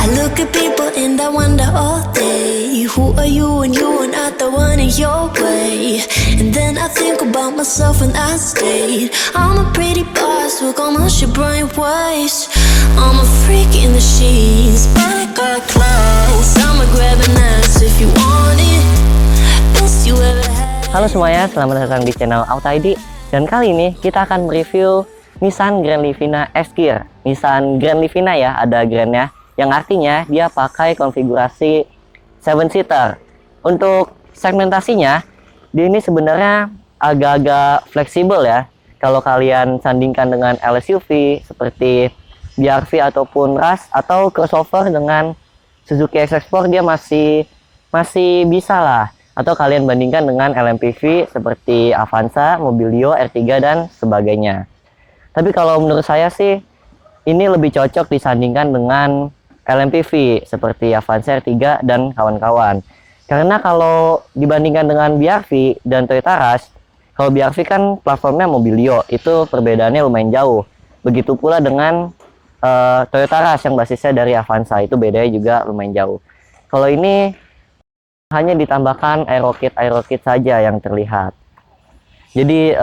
I look at people and I wonder all day, who are you and you are not the one in your way. And then I think about myself and I state, I'm a pretty boss, look on my shit bright ways. I'm a freak in the sheets, but I got class. I'ma grab an ass if you want it. Best you ever had. Halo semuanya, selamat datang di channel Auto ID. Dan kali ini kita akan mereview Nissan Grand Livina S-Gear. Nissan Grand Livina ya, ada Grand-nya, yang artinya dia pakai konfigurasi 7-seater. Untuk segmentasinya, dia ini sebenarnya agak-agak fleksibel ya. Kalau kalian sandingkan dengan LSUV seperti BRV ataupun Rush atau crossover dengan Suzuki SX4, dia masih bisa lah. Atau kalian bandingkan dengan LMPV seperti Avanza, Mobilio, R3 dan sebagainya. Tapi kalau menurut saya sih ini lebih cocok disandingkan dengan LMPV seperti Avanza, R3 dan kawan-kawan. Karena kalau dibandingkan dengan BRV dan Toyota Rush, kalau BRV kan platformnya Mobilio, itu perbedaannya lumayan jauh. Begitu pula dengan Toyota Rush yang basisnya dari Avanza, itu bedanya juga lumayan jauh. Kalau ini hanya ditambahkan aerokit saja yang terlihat. Jadi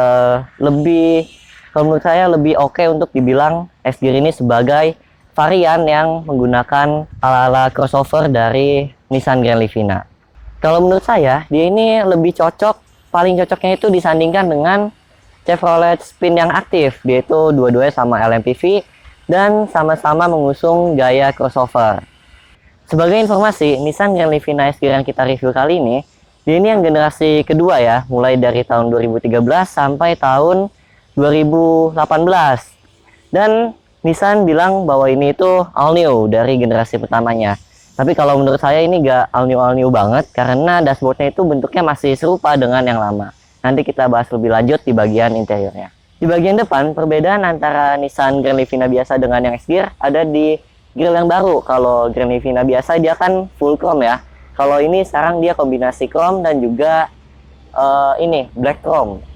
kalau menurut saya lebih oke untuk dibilang S-Gear ini sebagai varian yang menggunakan ala-ala crossover dari Nissan Grand Livina. Kalau menurut saya dia ini lebih paling cocoknya itu disandingkan dengan Chevrolet Spin yang aktif. Dia itu dua-duanya sama LMPV dan sama-sama mengusung gaya crossover. Sebagai informasi, Nissan Grand Livina S-Gear yang kita review kali ini, dia ini yang generasi kedua ya, mulai dari tahun 2013 sampai tahun 2018. Dan Nissan bilang bahwa ini itu all new dari generasi pertamanya. Tapi kalau menurut saya ini gak all new banget, karena dashboardnya itu bentuknya masih serupa dengan yang lama. Nanti kita bahas lebih lanjut di bagian interiornya. Di bagian depan, perbedaan antara Nissan Grand Livina biasa dengan yang S-Gear ada di grill yang baru. Kalau Grand Livina biasa dia kan full chrome ya. Kalau ini sekarang dia kombinasi chrome dan juga ini black chrome.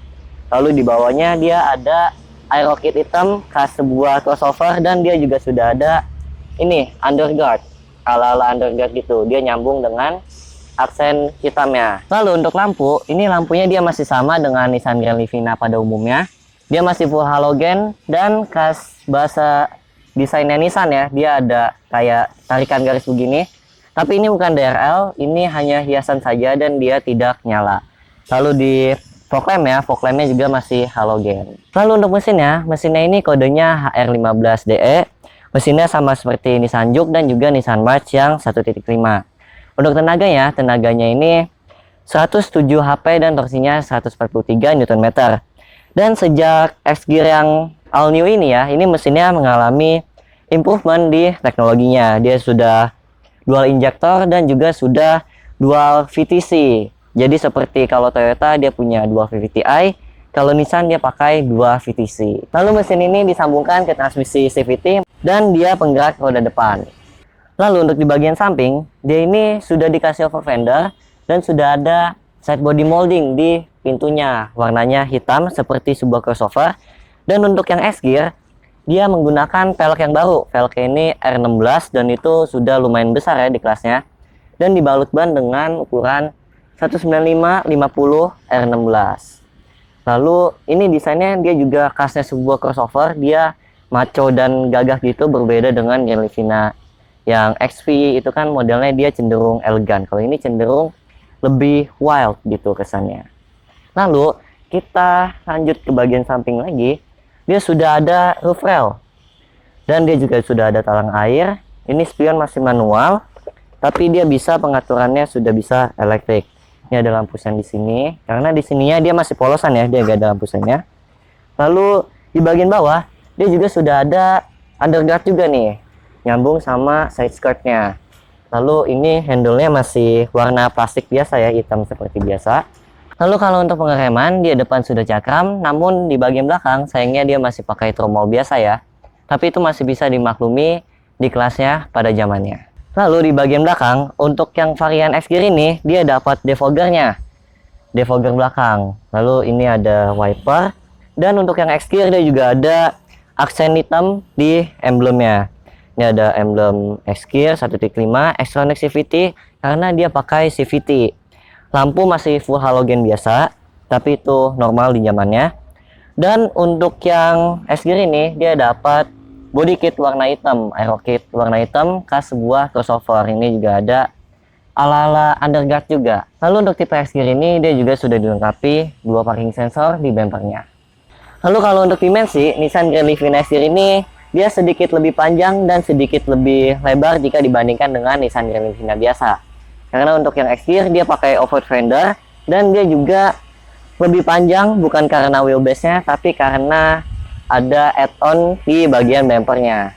Lalu di bawahnya dia ada aerokit hitam khas sebuah crossover, dan dia juga sudah ada ini underguard, ala-ala underguard gitu. Dia nyambung dengan aksen hitamnya. Lalu untuk lampu, ini lampunya dia masih sama dengan Nissan Grand Livina pada umumnya. Dia masih full halogen dan khas bahasa desainnya Nissan ya, dia ada kayak tarikan garis begini. Tapi ini bukan DRL, ini hanya hiasan saja dan dia tidak nyala. Lalu di fog lamp ya, fog lampnya juga masih halogen. Lalu untuk mesinnya ini kodenya HR15DE. Mesinnya sama seperti Nissan Juke dan juga Nissan March yang 1.5. Untuk tenaganya ini 107 HP dan torsinya 143 Nm. Dan sejak S-Gear yang all new ini ya, ini mesinnya mengalami improvement di teknologinya. Dia sudah dual injektor dan juga sudah dual VTC. Jadi seperti kalau Toyota dia punya dual VVT-i, kalau Nissan dia pakai dual VTC. Lalu mesin ini disambungkan ke transmisi CVT dan dia penggerak roda depan. Lalu untuk di bagian samping, dia ini sudah dikasih over fender dan sudah ada side body molding di pintunya. Warnanya hitam seperti sebuah crossover. Dan untuk yang S-Gear, dia menggunakan velg yang baru. Velg ini R16 dan itu sudah lumayan besar ya di kelasnya. Dan dibalut ban dengan ukuran 195/50 R16. Lalu ini desainnya dia juga khasnya sebuah crossover. Dia maco dan gagah gitu, berbeda dengan Grand Livina yang XV itu kan modelnya dia cenderung elegan. Kalau ini cenderung lebih wild gitu kesannya. Lalu kita lanjut ke bagian samping lagi. Dia sudah ada roof rail dan dia juga sudah ada talang air. Ini spion masih manual, tapi dia bisa pengaturannya sudah bisa elektrik. Ini ada lampu sen di sini, karena di sininya dia masih polosan ya, dia gak ada lampu sennya. Lalu di bagian bawah dia juga sudah ada underguard juga nih, nyambung sama side skirtnya. Lalu ini handle-nya masih warna plastik biasa ya, hitam seperti biasa. Lalu kalau untuk pengereman, dia depan sudah cakram, namun di bagian belakang sayangnya dia masih pakai tromol biasa ya. Tapi itu masih bisa dimaklumi di kelasnya pada zamannya. Lalu di bagian belakang, untuk yang varian S-Gear ini, dia dapat defoggernya. Defogger belakang. Lalu ini ada wiper. Dan untuk yang X-Gear dia juga ada aksen hitam di emblemnya. Ini ada emblem X-Gear 1.5 Extronic CVT karena dia pakai CVT. Lampu masih full halogen biasa, tapi itu normal di zamannya. Dan untuk yang X-Gear ini dia dapat body kit warna hitam, aero kit warna hitam khas sebuah crossover. Ini juga ada ala-ala underguard juga. Lalu untuk tipe X-Gear ini dia juga sudah dilengkapi 2 parking sensor di bumpernya. Lalu kalau untuk dimensi, Nissan Grand Livina X-Gear ini dia sedikit lebih panjang dan sedikit lebih lebar jika dibandingkan dengan Nissan Grand Livina biasa. Karena untuk yang X-Gear dia pakai off-road fender dan dia juga lebih panjang bukan karena wheelbase-nya tapi karena ada add-on di bagian bumpernya.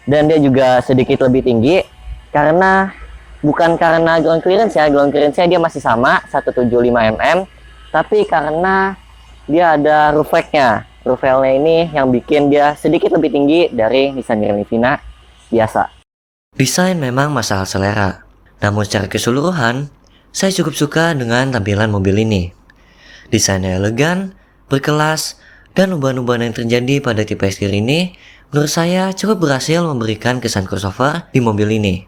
Dan dia juga sedikit lebih tinggi karena bukan karena ground clearance ya, ground clearance-nya dia masih sama 175 mm, tapi karena dia ada roof rack-nya. Roof rail-nya ini yang bikin dia sedikit lebih tinggi dari Nissan Grand Livina biasa. Desain memang masalah selera, namun secara keseluruhan, saya cukup suka dengan tampilan mobil ini. Desainnya elegan, berkelas, dan ubah-ubah yang terjadi pada tipe X-Gear ini, menurut saya cukup berhasil memberikan kesan crossover di mobil ini.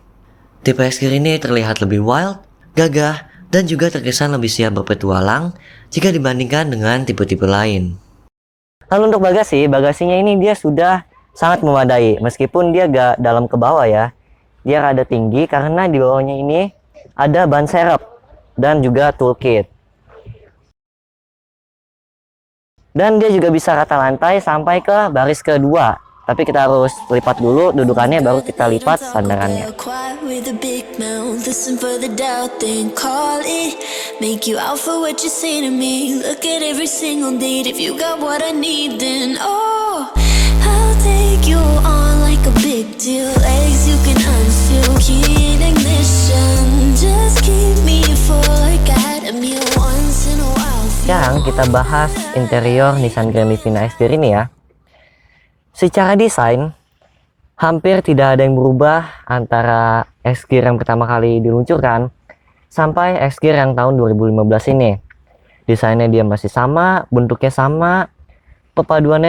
Tipe X-Gear ini terlihat lebih wild, gagah, dan juga terkesan lebih siap berpetualang jika dibandingkan dengan tipe-tipe lain. Lalu untuk bagasinya ini dia sudah sangat memadai, meskipun dia gak dalam ke bawah ya. Dia rada tinggi karena di bawahnya ini ada ban serep dan juga toolkit. Dan dia juga bisa rata lantai sampai ke baris kedua. Tapi kita harus lipat dulu dudukannya baru kita lipat sandarannya. Sekarang kita bahas interior Nissan Grand Livina X-Gear ini ya. Secara desain hampir tidak ada yang berubah antara X-Gear yang pertama kali diluncurkan sampai X-Gear yang tahun 2015 ini. Desainnya dia masih sama, bentuknya sama, pepaduan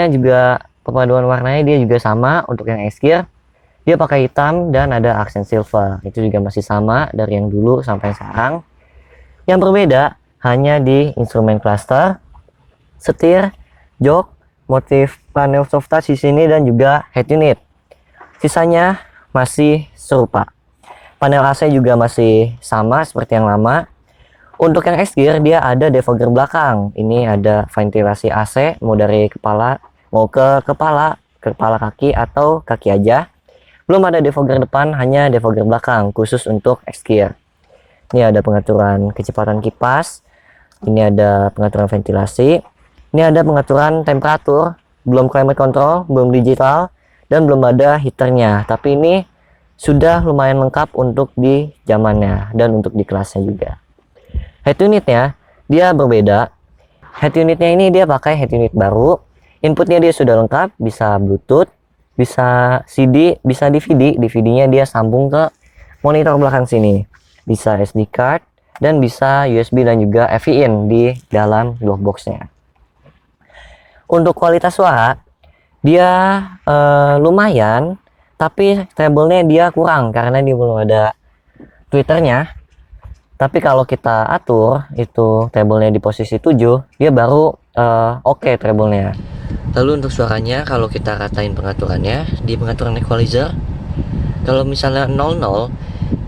warnanya dia juga sama. Untuk yang X-Gear dia pakai hitam dan ada aksen silver, itu juga masih sama dari yang dulu sampai sekarang. Yang berbeda hanya di instrumen cluster, setir, jok, motif panel soft touch di sini dan juga head unit. Sisanya masih serupa. Panel AC juga masih sama seperti yang lama. Untuk yang X-Gear dia ada defogger belakang. Ini ada ventilasi AC mau dari kepala mau ke kepala kaki atau kaki aja. Belum ada defogger depan, hanya defogger belakang khusus untuk X-Gear. Ini ada pengaturan kecepatan kipas. Ini ada pengaturan ventilasi. Ini ada pengaturan temperatur. Belum climate control, belum digital, dan belum ada heaternya. Tapi ini sudah lumayan lengkap untuk di zamannya dan untuk di kelasnya juga. Head unitnya dia berbeda. Head unitnya ini dia pakai head unit baru. Inputnya dia sudah lengkap, bisa Bluetooth, bisa CD, bisa DVD. DVD-nya dia sambung ke monitor belakang sini. Bisa SD card dan bisa USB dan juga AV-in di dalam glove-box-nya. Untuk kualitas suara dia lumayan, tapi treble-nya dia kurang karena dia belum ada tweeternya. Tapi kalau kita atur itu treble-nya di posisi 7, dia baru oke treble-nya. Lalu untuk suaranya, kalau kita ratain pengaturannya di pengaturan equalizer, kalau misalnya 00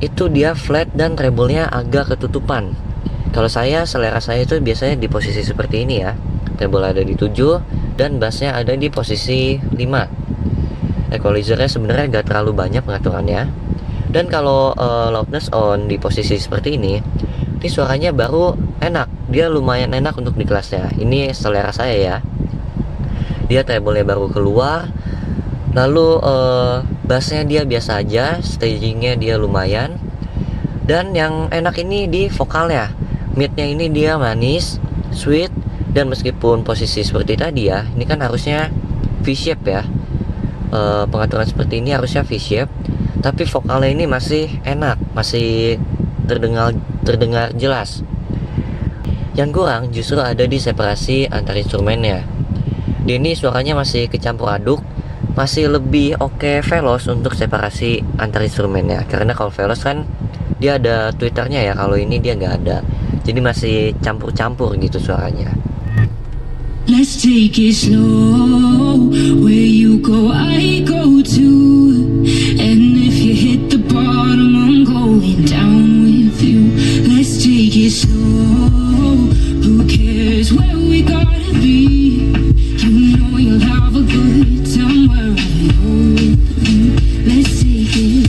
itu dia flat dan treble-nya agak ketutupan. Kalau selera saya itu biasanya di posisi seperti ini ya. Treble ada di 7 dan bassnya ada di posisi 5. Equalizernya sebenarnya gak terlalu banyak pengaturannya. Dan kalau loudness on di posisi seperti ini suaranya baru enak. Dia lumayan enak untuk di kelasnya. Ini selera saya ya. Dia treble-nya baru keluar. Lalu bassnya dia biasa aja, stagingnya dia lumayan. Dan yang enak ini di vokalnya. Midnya ini dia manis, sweet, dan meskipun posisi seperti tadi ya, ini kan harusnya V-shape ya. Pengaturan seperti ini harusnya V-shape, tapi vokalnya ini masih enak, masih terdengar jelas. Yang kurang justru ada di separasi antar instrumennya. Dia ini suaranya masih kecampur aduk masih lebih oke Veloz untuk separasi antar instrumennya, karena kalau Veloz kan dia ada tweeternya ya, kalau ini dia nggak ada, jadi masih campur-campur gitu suaranya. Let's take it slow. Where you go, I go too. And if you hit the bottom, I'm going down with you. Let's take it slow. Who cares where we gotta be? You know you'll have a good time wherever you're with me. Let's take it.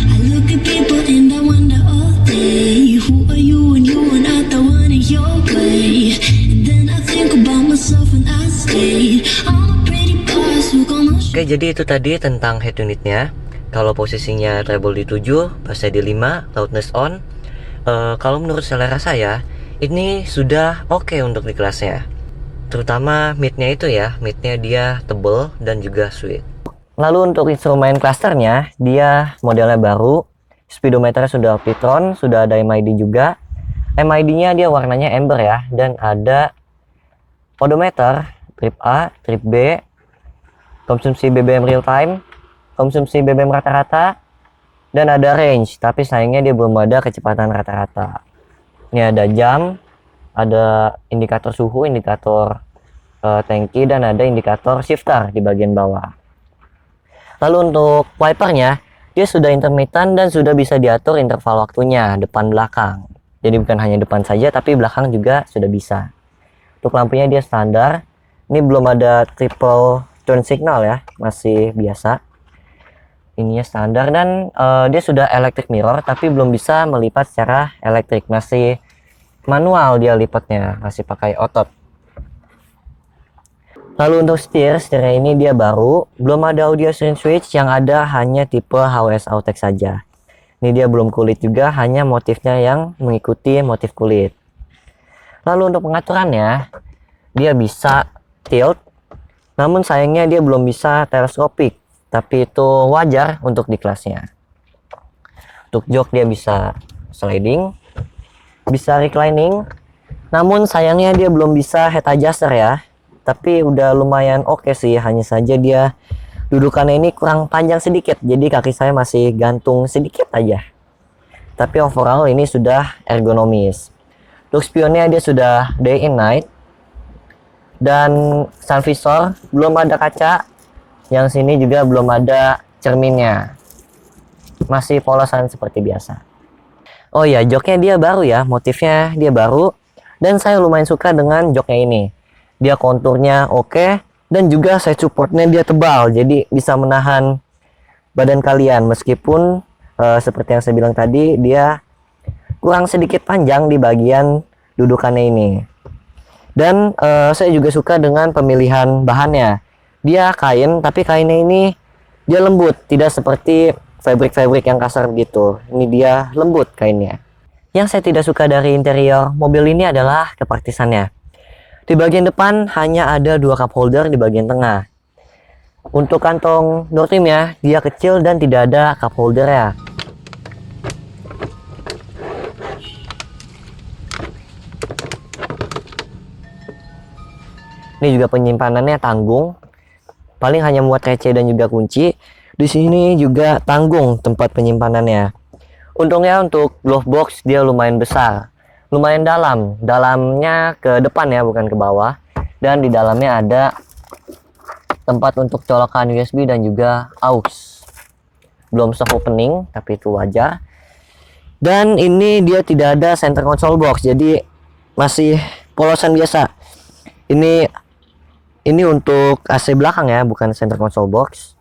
I look at people and I wonder all day, who are you and you are not the one in your way. And then I think about myself and I stayed. I'm a pretty boss who got my Oke, jadi itu tadi tentang head unitnya. Kalau posisinya treble di 7, bassnya di 5, loudness on. Kalau menurut selera saya, ini sudah oke untuk di kelasnya. Terutama midnya itu ya, midnya dia tebel dan juga sweet. Lalu untuk instrumen clusternya, dia modelnya baru, speedometernya sudah Optitron, sudah ada MID juga. MID-nya dia warnanya amber ya, dan ada odometer, trip A, trip B, konsumsi BBM real time, konsumsi BBM rata-rata, dan ada range, tapi sayangnya dia belum ada kecepatan rata-rata. Ini ada jam, ada indikator suhu, indikator tangki, dan ada indikator shifter di bagian bawah. Lalu untuk wipernya, dia sudah intermittent dan sudah bisa diatur interval waktunya depan belakang. Jadi bukan hanya depan saja, tapi belakang juga sudah bisa. Untuk lampunya dia standar. Ini belum ada triple turn signal ya, masih biasa. Ininya standar, dan dia sudah electric mirror, tapi belum bisa melipat secara elektrik. Masih manual dia lipatnya, masih pakai otot. Lalu untuk setirnya ini dia baru, belum ada audio steering switch, yang ada hanya tipe HWS Autek saja. Ini dia belum kulit juga, hanya motifnya yang mengikuti motif kulit. Lalu untuk pengaturannya, dia bisa tilt, namun sayangnya dia belum bisa teleskopik, tapi itu wajar untuk di kelasnya. Untuk jok dia bisa sliding, bisa reclining, namun sayangnya dia belum bisa head adjuster ya. Tapi udah lumayan oke sih, hanya saja dia dudukannya ini kurang panjang sedikit, jadi kaki saya masih gantung sedikit aja. Tapi overall ini sudah ergonomis. Untuk spionnya dia sudah day and night, dan sun visor belum ada kaca, yang sini juga belum ada cerminnya, masih polosan seperti biasa. Oh ya, joknya dia baru ya, motifnya dia baru, dan saya lumayan suka dengan joknya ini. Dia konturnya oke, dan juga side supportnya dia tebal, jadi bisa menahan badan kalian, meskipun seperti yang saya bilang tadi, dia kurang sedikit panjang di bagian dudukannya ini. Dan saya juga suka dengan pemilihan bahannya. Dia kain, tapi kainnya ini dia lembut, tidak seperti fabric yang kasar gitu. Ini dia lembut kainnya. Yang saya tidak suka dari interior mobil ini adalah kepraktisannya. Di bagian depan hanya ada 2 cup holder di bagian tengah. Untuk kantong door trimnya, dia kecil dan tidak ada cup holder ya. Ini juga penyimpanannya tanggung. Paling hanya muat receh dan juga kunci. Di sini juga tanggung tempat penyimpanannya. Untungnya untuk glove box dia lumayan besar. Lumayan dalam, dalamnya ke depan ya, bukan ke bawah. Dan di dalamnya ada tempat untuk colokan USB dan juga aux. Belum soft opening, tapi itu wajar. Dan ini dia tidak ada center console box, jadi masih polosan biasa. Ini untuk AC belakang ya, bukan center console box.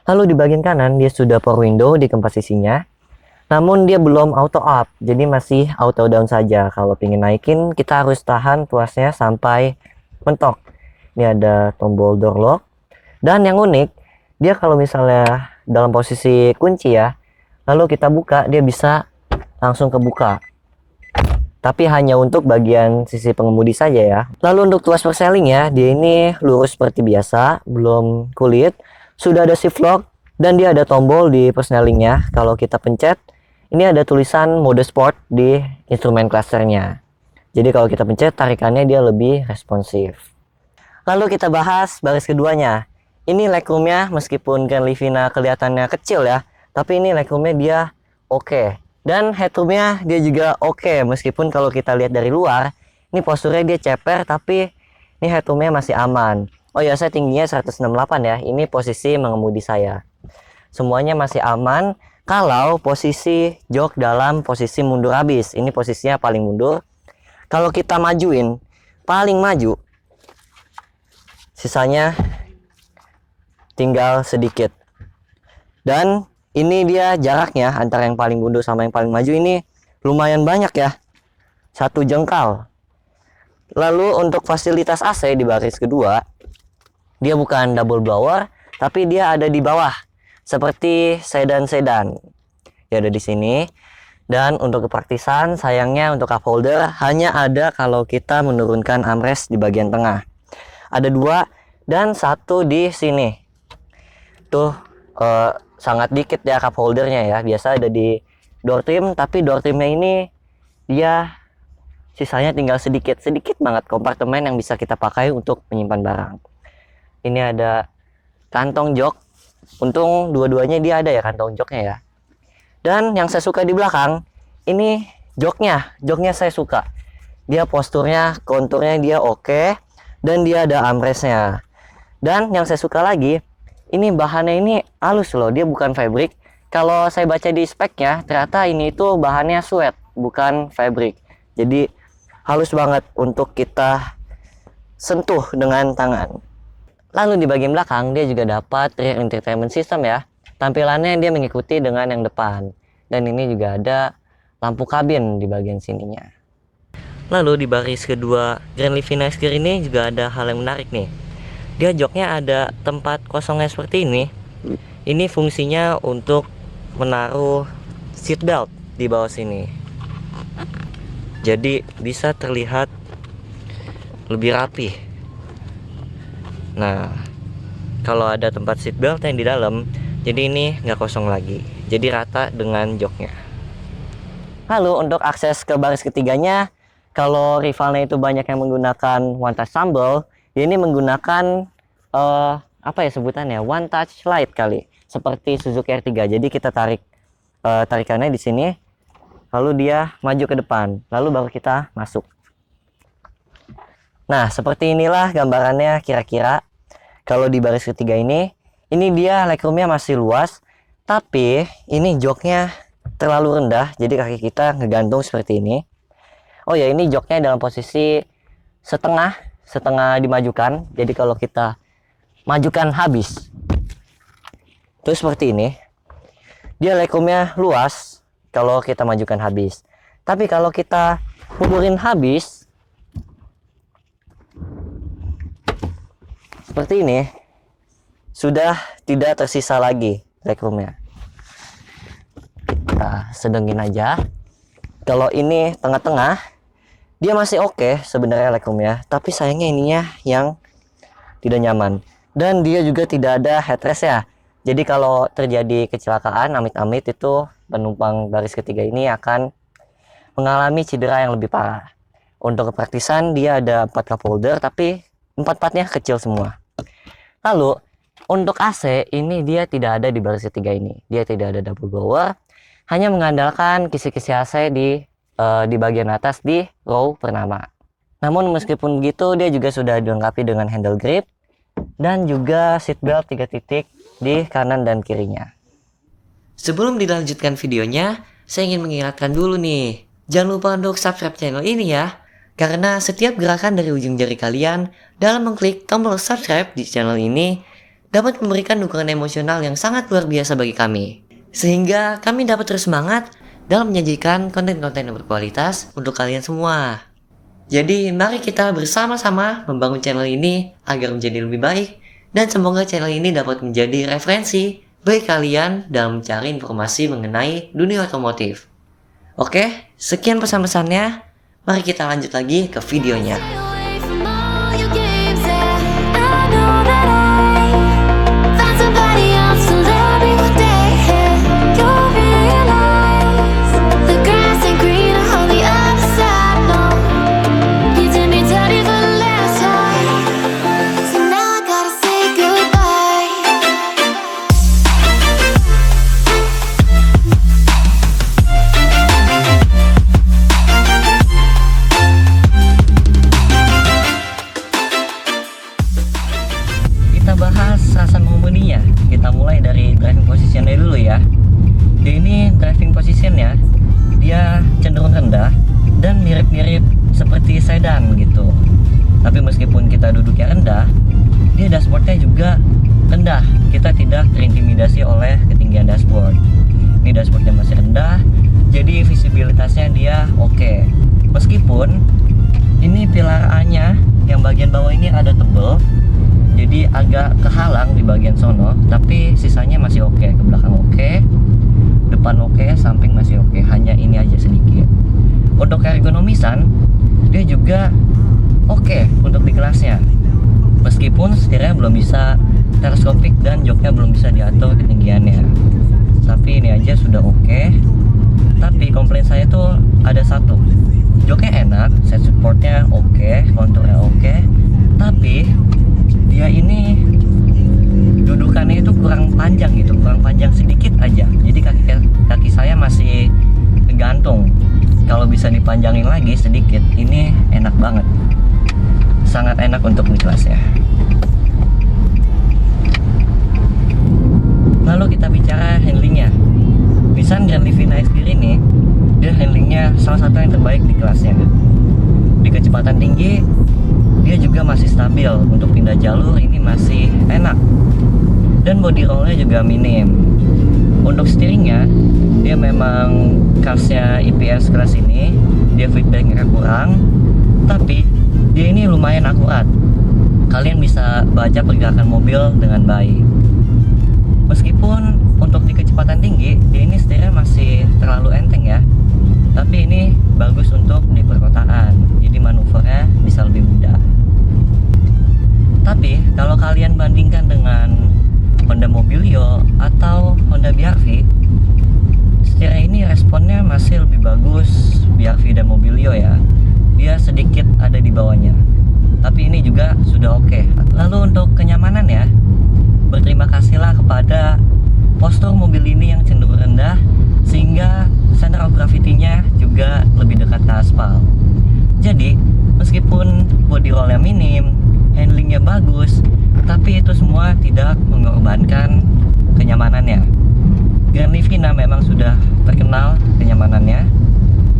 Lalu di bagian kanan dia sudah power window di keempat sisinya. Namun dia belum auto up, jadi masih auto down saja. Kalau ingin naikin, kita harus tahan tuasnya sampai mentok. Ini ada tombol door lock. Dan yang unik, dia kalau misalnya dalam posisi kunci ya, lalu kita buka, dia bisa langsung kebuka. tapi hanya untuk bagian sisi pengemudi saja ya. Lalu untuk tuas persneling ya, dia ini lurus seperti biasa, belum kulit. Sudah ada shift lock dan dia ada tombol di persnelingnya. Kalau kita pencet, ini ada tulisan mode sport di instrumen clusternya. Jadi kalau kita pencet, tarikannya dia lebih responsif. Lalu kita bahas baris keduanya. Ini legroomnya meskipun Grand Livina kelihatannya kecil ya, tapi ini legroomnya dia oke. Dan headroomnya dia juga oke, meskipun kalau kita lihat dari luar, ini posturnya dia ceper, tapi ini headroomnya masih aman. Oh ya, saya tingginya 168 ya, ini posisi mengemudi saya. Semuanya masih aman, kalau posisi jok dalam posisi mundur habis, ini posisinya paling mundur. Kalau kita majuin, paling maju, sisanya tinggal sedikit. Dan ini dia jaraknya antara yang paling mundur sama yang paling maju ini lumayan banyak ya, 1 jengkal. Lalu untuk fasilitas AC di baris kedua, dia bukan double blower, tapi dia ada di bawah seperti sedan-sedan. Dia ada di sini. Dan untuk kepraktisan, sayangnya untuk cup holder hanya ada kalau kita menurunkan armrest di bagian tengah. Ada 2 dan 1 di sini. Tuh sangat dikit ya cup holdernya ya. Biasa ada di door trim, tapi door trimnya ini dia sisanya tinggal sedikit banget kompartemen yang bisa kita pakai untuk menyimpan barang. Ini ada kantong jok. Untung dua-duanya dia ada ya kantong joknya ya. Dan yang saya suka di belakang ini joknya saya suka. Dia posturnya, konturnya dia oke, dan dia ada armrestnya. Dan yang saya suka lagi, ini bahannya ini halus loh, dia bukan fabric. Kalau saya baca di speknya, ternyata ini itu bahannya suede, bukan fabric. Jadi halus banget untuk kita sentuh dengan tangan. Lalu di bagian belakang dia juga dapat rear entertainment system ya. Tampilannya dia mengikuti dengan yang depan. Dan ini juga ada lampu kabin di bagian sininya. Lalu di baris kedua Grand Livina Esquire ini juga ada hal yang menarik nih. Dia joknya ada tempat kosongnya seperti ini. Ini fungsinya untuk menaruh seat belt di bawah sini. Jadi bisa terlihat lebih rapi. Nah, kalau ada tempat seat belt yang di dalam, jadi ini nggak kosong lagi. Jadi rata dengan joknya. Lalu untuk akses ke baris ketiganya, kalau rivalnya itu banyak yang menggunakan one touch sambal, ini menggunakan apa ya sebutannya, one touch slide kali, seperti Suzuki R3. Jadi kita tarik tarikannya di sini, lalu dia maju ke depan, lalu baru kita masuk. Nah, seperti inilah gambarannya kira-kira. Kalau di baris ketiga ini dia legroomnya masih luas, tapi ini joknya terlalu rendah, jadi kaki kita ngegantung seperti ini. Oh ya, ini joknya dalam posisi setengah dimajukan. Jadi kalau kita majukan habis, terus seperti ini, dia legroomnya luas kalau kita majukan habis. Tapi kalau kita mundurin habis, seperti ini, sudah tidak tersisa lagi legroomnya. Kita sedengin aja. Kalau ini tengah-tengah, dia masih oke sebenarnya legroomnya, tapi sayangnya ininya yang tidak nyaman. Dan dia juga tidak ada headrest ya. Jadi kalau terjadi kecelakaan, amit-amit, itu penumpang baris ketiga ini akan mengalami cedera yang lebih parah. Untuk kepraktisan, dia ada 4 cup holder, tapi 4-4-nya kecil semua. Lalu untuk AC ini dia tidak ada di baris ketiga ini. Dia tidak ada double blower, hanya mengandalkan kisi-kisi AC di bagian atas di row pertama. Namun meskipun begitu, dia juga sudah dilengkapi dengan handle grip dan juga seat belt 3 titik di kanan dan kirinya. Sebelum dilanjutkan videonya, saya ingin mengingatkan dulu nih, jangan lupa untuk subscribe channel ini ya, karena setiap gerakan dari ujung jari kalian dalam mengklik tombol subscribe di channel ini dapat memberikan dukungan emosional yang sangat luar biasa bagi kami, sehingga kami dapat terus semangat dalam menyajikan konten-konten yang berkualitas untuk kalian semua. Jadi mari kita bersama-sama membangun channel ini agar menjadi lebih baik, dan semoga channel ini dapat menjadi referensi bagi kalian dalam mencari informasi mengenai dunia otomotif. Oke, sekian pesan-pesannya. Mari kita lanjut lagi ke videonya. Away from all your games, yeah. I know that I found somebody else to love me one day. You'll realize the grass ain't greener on the other side. No, you did me dirty for the last time, so now I gotta say goodbye. Kita bahas rasa mengemudinya. Kita mulai dari driving positionnya dulu ya. Dia ini driving positionnya dia cenderung rendah dan mirip-mirip seperti sedan gitu. Tapi meskipun kita duduknya rendah, dia dashboardnya juga rendah. Kita tidak terintimidasi oleh ketinggian dashboard. Ini dashboardnya masih rendah, jadi visibilitasnya dia oke. Meskipun ini pilar A-nya yang bagian bawah ini ada tebel, jadi agak kehalang di bagian sono, tapi sisanya masih oke. Ke belakang oke, depan oke, samping masih oke. Hanya ini aja sedikit. Untuk ergonomisan, dia juga oke untuk di kelasnya. Meskipun setirnya belum bisa teleskopik dan joknya belum bisa diatur ketinggiannya. Tapi ini aja sudah oke. Tapi komplain saya tuh ada satu. Joknya enak, set supportnya oke, konturnya oke. Tapi dia ini dudukannya itu kurang panjang gitu, kurang panjang sedikit aja. Jadi kaki saya masih gantung. Kalau bisa dipanjangin lagi sedikit, ini enak banget. Sangat enak untuk di kelasnya. Lalu kita bicara handlingnya. Nissan Grand Livina X-Gear ini, dia handlingnya salah satu yang terbaik di kelasnya. Di kecepatan tinggi, dia juga masih stabil. Untuk pindah jalur ini masih enak. Dan body rollnya juga minim. Untuk steeringnya, dia memang khasnya IPS kelas ini. Dia feedbacknya kurang, tapi dia ini lumayan akurat. Kalian bisa baca pergerakan mobil dengan baik. Meskipun untuk di kecepatan tinggi, dia ini setirnya masih terlalu enteng ya. Tapi ini bagus untuk di perkotaan. Jadi manuvernya bisa lebih mudah. Tapi kalau kalian bandingkan dengan Honda Mobilio atau Honda BR-V, setirnya ini responnya masih lebih bagus BR-V dan Mobilio ya. Dia sedikit ada di bawahnya. Tapi ini juga sudah oke. Lalu untuk kenyamanan ya, berterima kasihlah kepada postur mobil ini yang cenderung rendah, sehingga center of gravity-nya juga lebih dekat ke aspal. Jadi meskipun body roll-nya minim, handlingnya bagus, tapi itu semua tidak mengorbankan kenyamanannya. Grand Livina memang sudah terkenal kenyamanannya.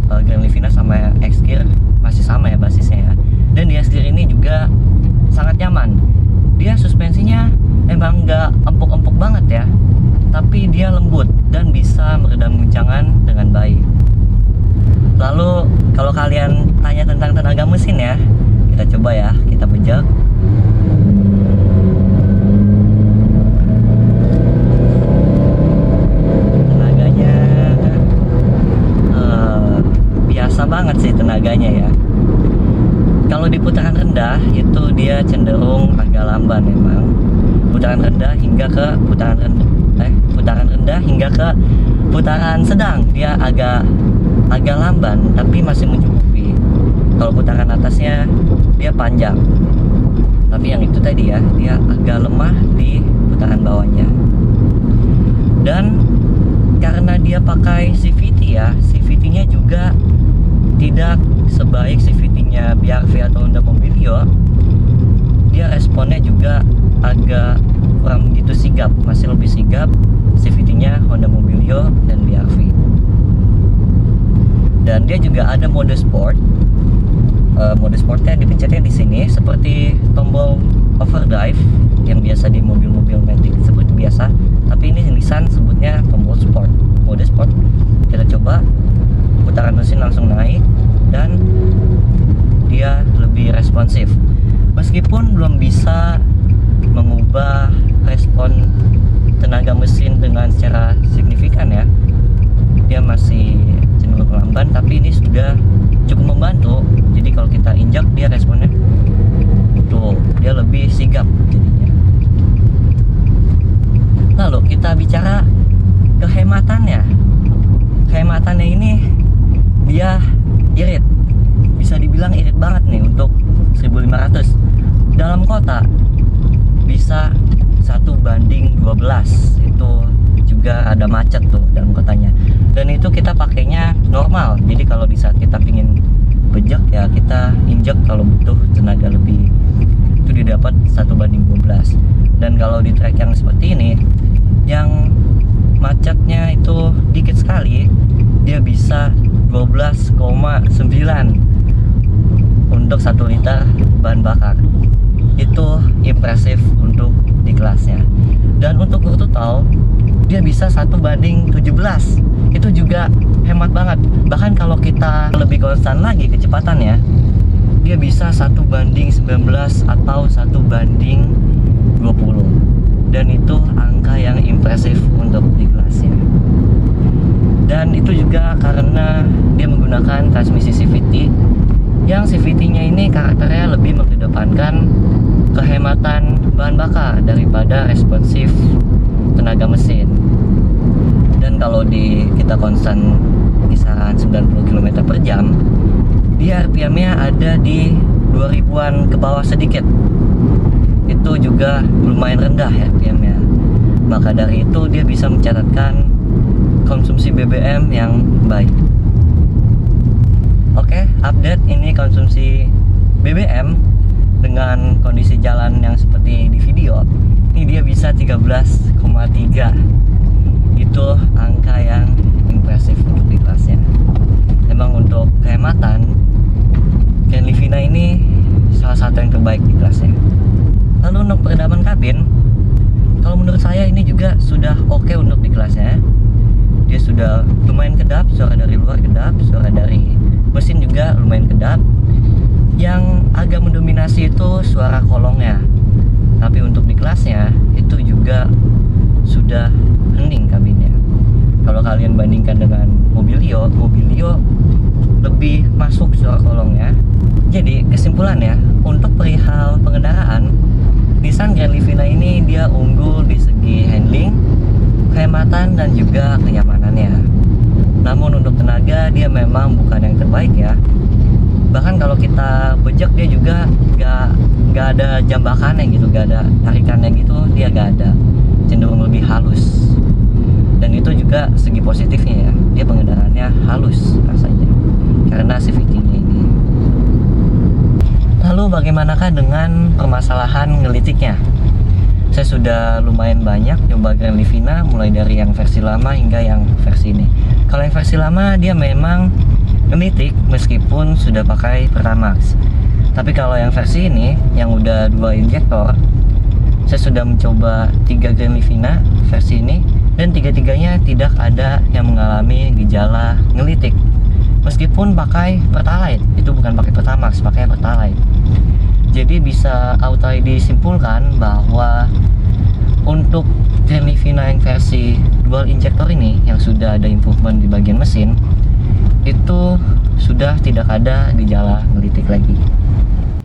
Grand Livina sama X-Gear masih sama ya basisnya ya. Dan di X-Gear ini juga sangat nyaman. Dia suspensinya emang nggak empuk-empuk banget ya, tapi dia lembut dan bisa meredam guncangan dengan baik. Lalu kalau kalian tanya tentang tenaga mesin ya, kita coba ya, kita bejek. Tenaganya biasa banget sih tenaganya ya. Kalau di putaran rendah itu dia cenderung agak lamban memang. Putaran rendah hingga ke putaran rendah hingga ke putaran sedang dia agak lamban tapi masih mencukupi. Kalau putaran atasnya dia panjang. Tapi yang itu tadi ya, dia agak lemah di putaran bawahnya. Dan karena dia pakai CVT ya, CVT-nya juga tidak sebaik CVT-nya BR-V atau Honda Mobilio. Dia responnya juga agak kurang begitu sigap, masih lebih sigap CVT-nya Honda Mobilio dan BR-V. Dan dia juga ada mode sport. Mode sportnya dipencetnya di sini seperti tombol overdrive yang biasa di mobil-mobil matic seperti biasa. Tapi ini Nissan sebutnya tombol sport. Mode sport kita coba, putaran mesin langsung naik dan dia lebih responsif. Meskipun belum bisa mengubah respon tenaga mesin dengan secara signifikan ya, dia masih cenderung lamban, tapi ini sudah cukup membantu kita bicara kehematannya ini dia irit, bisa dibilang irit banget nih. Untuk 1500 dalam kota bisa 1:12, itu juga ada macet tuh dalam kotanya. Dan itu kita pakainya normal, jadi kalau di saat kita pingin bejek ya kita injek kalau butuh tenaga lebih, itu didapat 1:12. Dan kalau di trek yang seperti ini yang macetnya itu dikit sekali, dia bisa 12,9 untuk 1 liter bahan bakar. Itu impresif untuk di kelasnya. Dan untuk rute tol dia bisa 1:17, itu juga hemat banget. Bahkan kalau kita lebih konstan lagi kecepatannya, dia bisa 1:19 atau 1:20. Dan itu angka yang impresif untuk di kelasnya. Dan itu juga karena dia menggunakan transmisi CVT, yang CVT-nya ini karakternya lebih mengedepankan kehematan bahan bakar daripada responsif tenaga mesin. Dan kalau kita konstan kisaran 90 km per jam, dia RPM-nya ada di 2000-an ke bawah sedikit. Itu juga lumayan rendah ya RPM-nya. Maka dari itu dia bisa mencatatkan konsumsi BBM yang baik. Oke, update ini konsumsi BBM dengan kondisi jalan yang seperti di video. Ini dia bisa 13,3. Itu angka yang impresif untuk di kelasnya. Emang untuk kehematan, Grand Livina ini salah satu yang terbaik di kelasnya. Lalu untuk peredaman kabin, kalau menurut saya ini juga sudah oke untuk di kelasnya. Dia sudah lumayan kedap, suara dari luar kedap, suara dari mesin juga lumayan kedap. Yang agak mendominasi itu suara kolongnya. Tapi untuk di kelasnya itu juga sudah hening kabinnya. Kalau kalian bandingkan dengan Mobilio lebih masuk suara kolongnya. Jadi kesimpulannya, untuk perihal pengendaraan, Nissan Grand Livina ini dia unggul di segi handling, kehematan, dan juga kenyamanannya. Namun untuk tenaga dia memang bukan yang terbaik ya. Bahkan kalau kita bejek dia juga gak ada jambakannya gitu, gak ada tarikannya gitu, dia gak ada, cenderung lebih halus. Dan itu juga segi positifnya ya, dia pengendaraannya halus rasanya karena CVT-nya ini. Lalu bagaimanakah dengan permasalahan ngelitiknya? Saya sudah lumayan banyak nyoba Grand Livina, mulai dari yang versi lama hingga yang versi ini. Kalau yang versi lama dia memang ngelitik meskipun sudah pakai Pertamax. Tapi kalau yang versi ini yang udah 2 injektor, saya sudah mencoba 3 Grand Livina versi ini, dan 3-tiganya tidak ada yang mengalami gejala ngelitik meskipun pakai Pertalite. Itu bukan pakai Pertamax, pakai Pertalite. Jadi bisa auto disimpulkan bahwa untuk Grand Livina yang versi dual injektor ini yang sudah ada improvement di bagian mesin, itu sudah tidak ada gejala ngelitik lagi.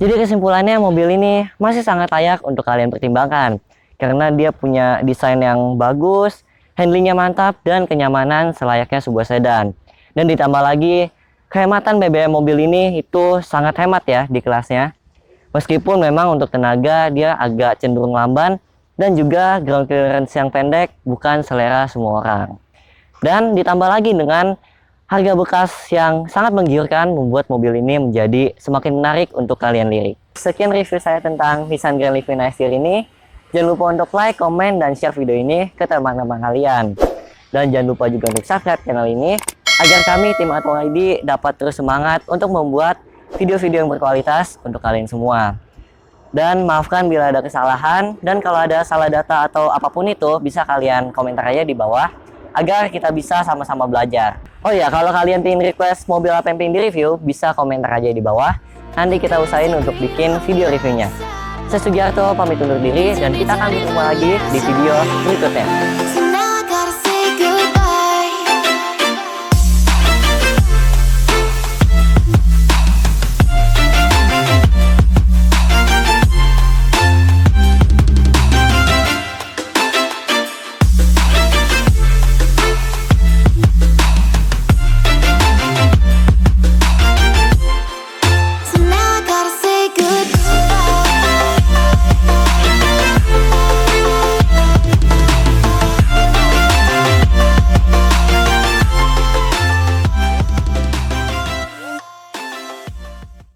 Jadi kesimpulannya, mobil ini masih sangat layak untuk kalian pertimbangkan karena dia punya desain yang bagus, handlingnya mantap, dan kenyamanan selayaknya sebuah sedan. Dan ditambah lagi kehematan BBM mobil ini itu sangat hemat ya di kelasnya. Meskipun memang untuk tenaga dia agak cenderung lamban, dan juga ground clearance yang pendek bukan selera semua orang. Dan ditambah lagi dengan harga bekas yang sangat menggiurkan, membuat mobil ini menjadi semakin menarik untuk kalian lirik. Sekian review saya tentang Nissan Grand Livina S-Series ini. Jangan lupa untuk like, komen, dan share video ini ke teman-teman kalian. Dan jangan lupa juga untuk subscribe channel ini agar kami tim Atwal ID dapat terus semangat untuk membuat video-video yang berkualitas untuk kalian semua. Dan maafkan bila ada kesalahan, dan kalau ada salah data atau apapun itu bisa kalian komentar aja di bawah agar kita bisa sama-sama belajar. Oh ya, kalau kalian ingin request mobil apa yang pengen di-review, bisa komentar aja di bawah. Nanti kita usahain untuk bikin video reviewnya. Saya Sugiarto pamit undur diri, dan kita akan bertemu lagi di video berikutnya.